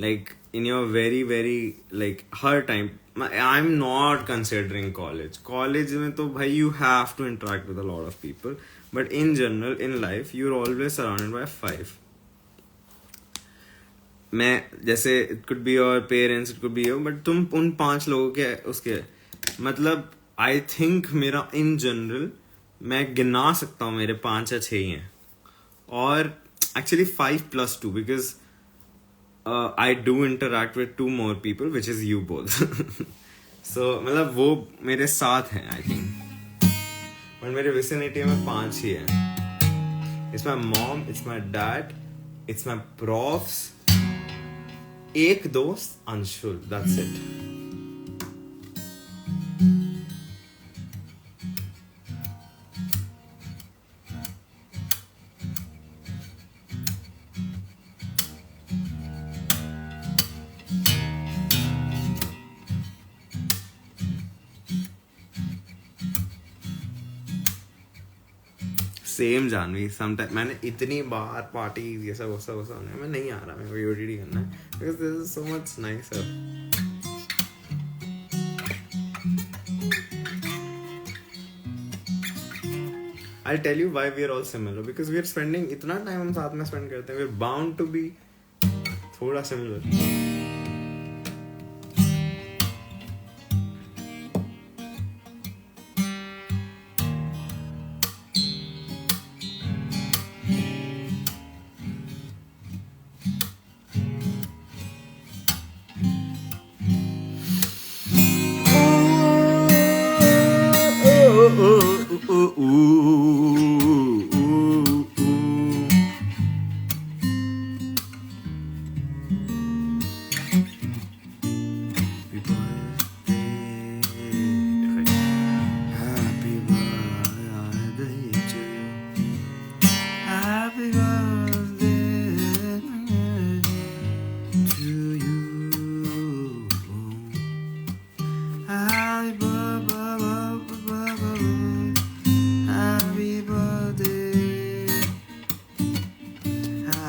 Like in your very like her time. I'm not considering college. College में तो भाई you have to interact with a lot of people. But in general, in life, you're always surrounded by 5. मैं जैसे it could be your parents, it could be you, but तुम उन 5 लोगों के उसके मतलब I think मेरा in general मैं गिना सकता हूँ मेरे 5 या 6 ही हैं और actually 5 plus 2 because I do interact with 2 more people which is you both. So मतलब वो मेरे साथ हैं I think. और मेरे vicinity में 5 ही हैं. It's my mom, it's my dad, it's my profs, एक दोस्त Anshul, that's it. Same Janhvi sometime मैंने इतनी बार पार्टी ये सब वसा होने में नहीं आ रहा मेरे को OTT करना है because this is so much nicer. I'll tell you why we are all similar because we are spending इतना टाइम हम साथ में स्पेंड करते हैं, we are bound to be थोड़ा similar.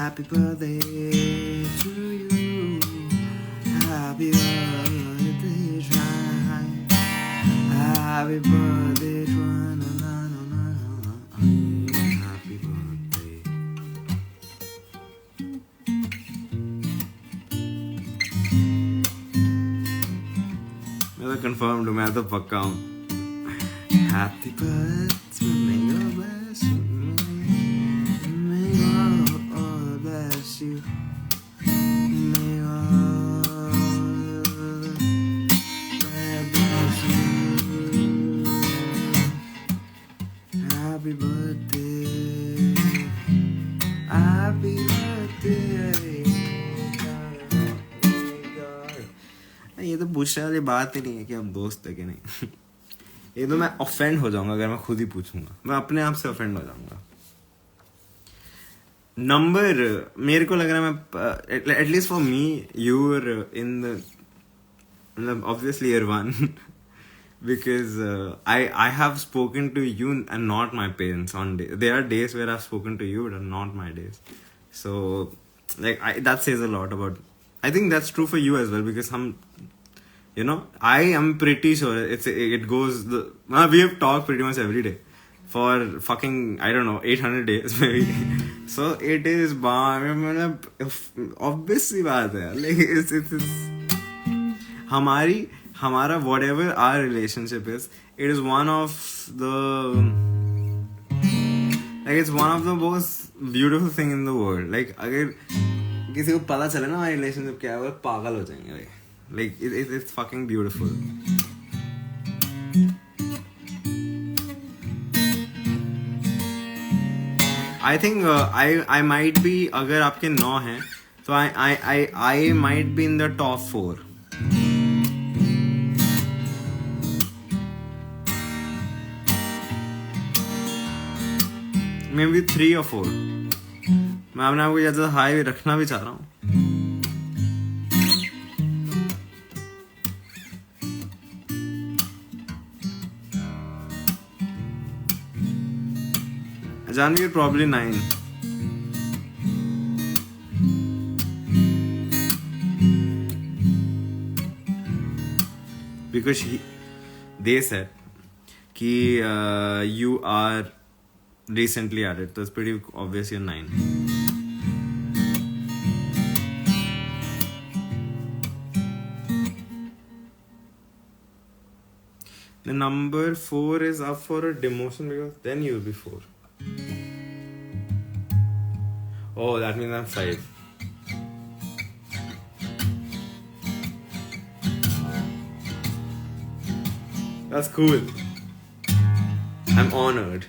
Happy birthday to you. Happy birthday, Shine. Happy birthday, Shine. Happy birthday. मैं तो confirmed हूँ, मैं तो पक्का हूँ. Happy birthday, may God bless you. May God bless you. May God bless you. Happy birthday. Happy birthday. ये तो पूछने वाली बात ही नहीं है कि हम दोस्त है कि नहीं. ये तो मैं ऑफेंड हो जाऊंगा अगर मैं खुद ही पूछूंगा. मैं अपने आप से ऑफेंड हो जाऊंगा. नंबर मेरे को लग रहा है मैं at least for me you are in the मतलब obviously year 1 because I have spoken to you and not my parents on day. There are days where I've spoken to you but not my days. So like that says a lot about. I think that's true for you as well because you know, I am pretty sure it goes we have talked pretty much every day for fucking I don't know 800 days maybe. So it is obviously बात है like it's हमारा whatever our relationship is, it is one of the like it's one of the most beautiful thing in the world. Like अगर किसी को पता चले ना हमारी relationship क्या है वो पागल हो जाएंगे. Like it's fucking beautiful. I think I might be, अगर आपके 9 हैं तो I might be in the top 4. Maybe 3 or 4. मैं अपने आप को ज़्यादा हाई रखना भी चाह रहा हूँ. Janvi probably 9. Because they said कि you are recently added, so it's pretty obvious you're 9. The number 4 is up for a demotion because then you'll be 4. Oh, that means I'm 5. That's cool. I'm honored.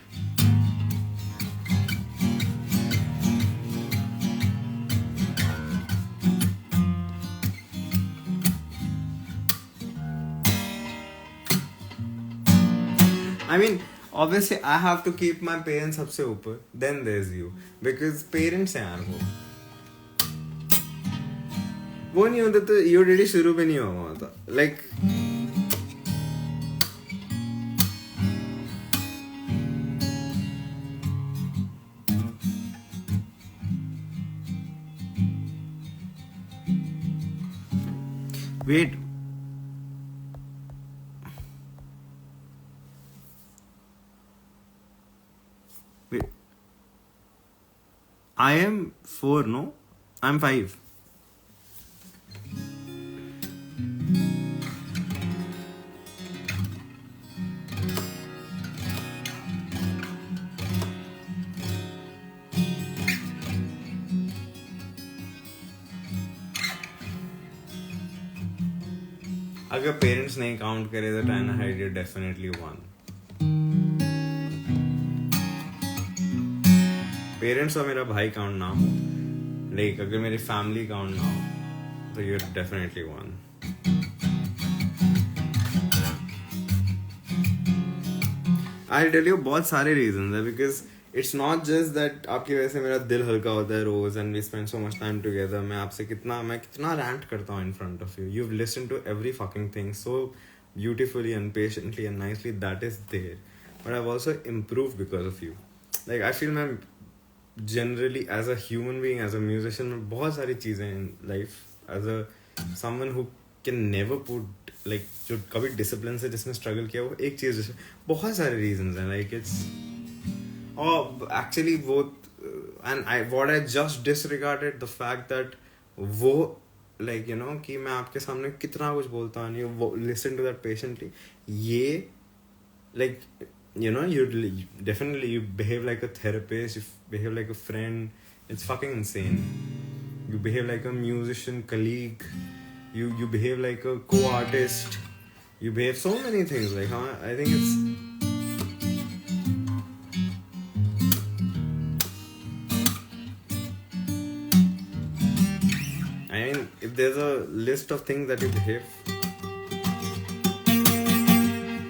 I mean, obviously I have to keep my parents सबसे ऊपर. Then there's you, because parents हैं यार वो नहीं होता तो you already शुरू में नहीं हुआ था. Like wait. Wait. I am 4, no? I'm 5. अगर पेरेंट्स नहीं काउंट करे तो टाइना हाइड डेफिनेटली 1. पेरेंट्स और मेरा भाई काउंट ना हो, लाइक अगर मेरी फैमिली काउंट ना हो तो you're definitely 1. I'll tell you बहुत सारे reasons है, because it's not just that आपकी वजह से मेरा दिल हल्का होता है रोज and we spend so much time together. मैं कितना rant करता हूँ in front of you. You've listened to every fucking thing so beautifully and patiently and nicely. That is there. But I've also improved because of you. Like I feel मैं generally as a human being, as a musician, में बहुत सारी चीजें in life, as a someone who can never put like जो कभी discipline से जिसने struggle किया वो एक चीज बहुत सारे reasons हैं. Like it's actually both and what I just disregarded the fact that वो like you know कि मैं आपके सामने कितना कुछ बोलता हूँ, you listen to that patiently. ये like you know you definitely you behave like a therapist, you behave like a friend. It's fucking insane. You behave like a musician colleague. You behave like a co-artist. You behave so many things like I think it's I mean, if there's a list of things that you behave,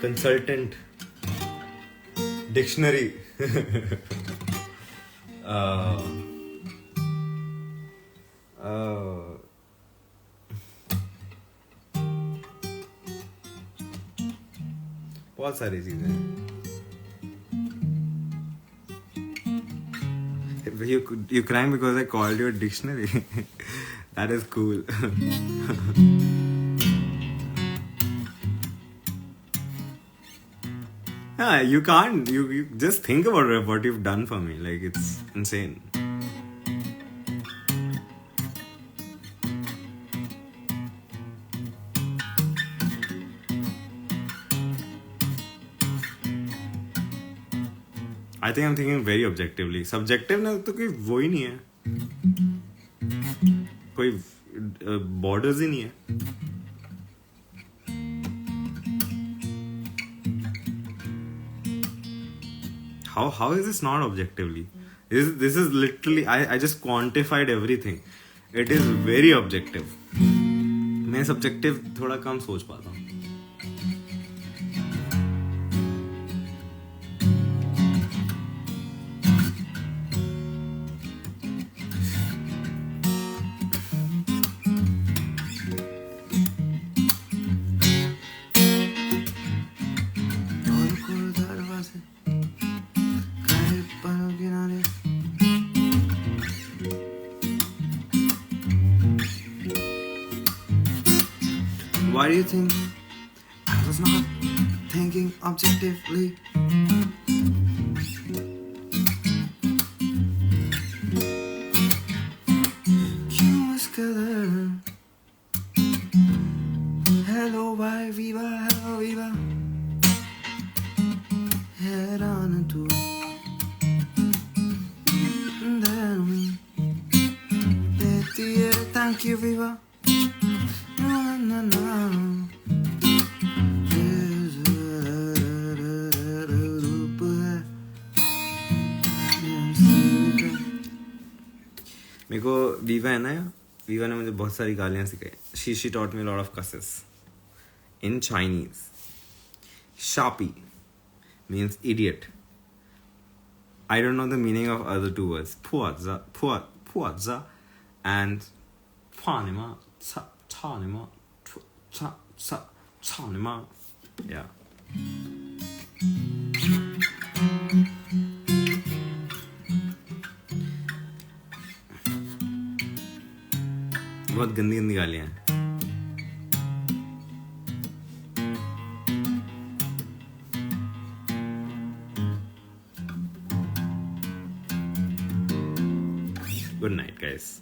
consultant, dictionary, बहुत सारी चीजें हैं. You crying because I called you a dictionary? That is cool. Yeah, you can't. You just think about what you've done for me. Like it's insane. I think I'm thinking very objectively. Subjective ना तो कोई वो ही नहीं है, कोई borders ही नहीं है. How is this not objectively? This is literally I just quantified everything. It is very objective. मैं subjective थोड़ा कम सोच पाता हूँ. Why do you think I was not thinking objectively? Hello, bye, viva, hello, viva. Head on a tour. Thank you, viva. मेरे को Viva है ना, Viva ने मुझे बहुत सारी गालियाँ सिखाई. She taught me a lot of cusses in Chinese. Sharpie means idiot. I don't know the meaning of other two words. Puaza and Panima, Tanima, Tanima. Yeah. बहुत गंदी गंदी गालियाँ हैं. Good night, guys.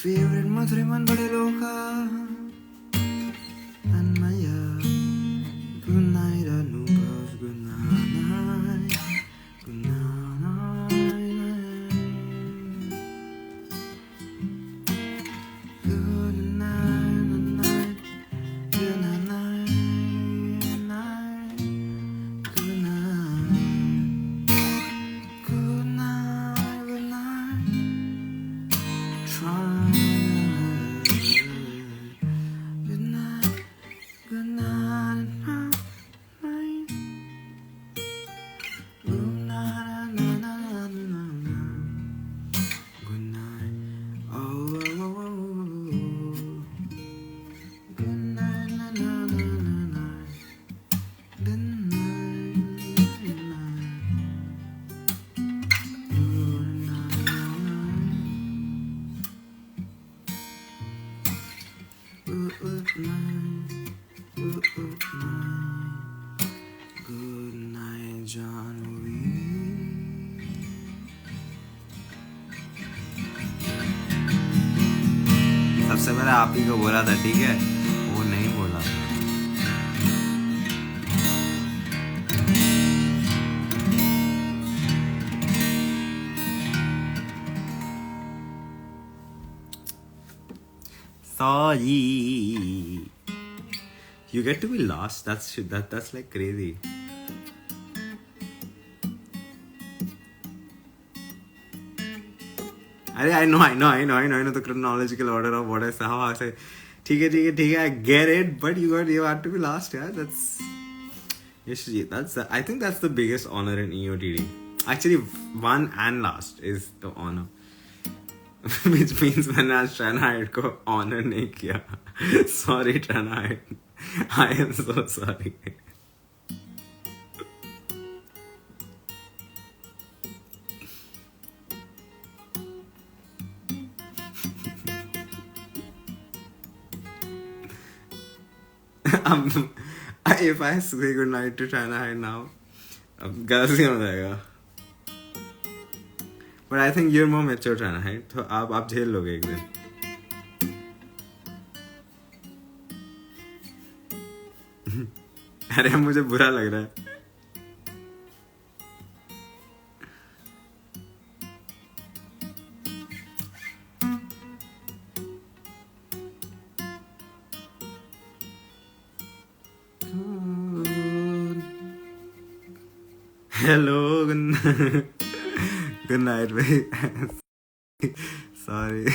Favorite Mathuriman bade loka Anmaya. Good night Anubhav. Good night. Good night. Good night. Good night. Good night. Good night. Good night. Try. Good night, John Lee. सबसे पहले आप ही को बोला था, ठीक है, वो नहीं बोला था. Sorry. You get to be last. That's like crazy. I know the chronological order of what I say. How I say, ठीक है, I get it, but you have to be last, yeah. I think that's the biggest honor in EOTD. Actually, one and last is the honor. Which means मैंने आज ट्रानाइट को honour नहीं किया. Sorry ट्रानाइट, I am so sorry. If I say good night to Tranaite now, अब गलत ही हो जाएगा. But I think you're more mature China height. तो आप झेल लोगे एक दिन. अरे मुझे बुरा लग रहा है. Hello, good night, babe. Sorry.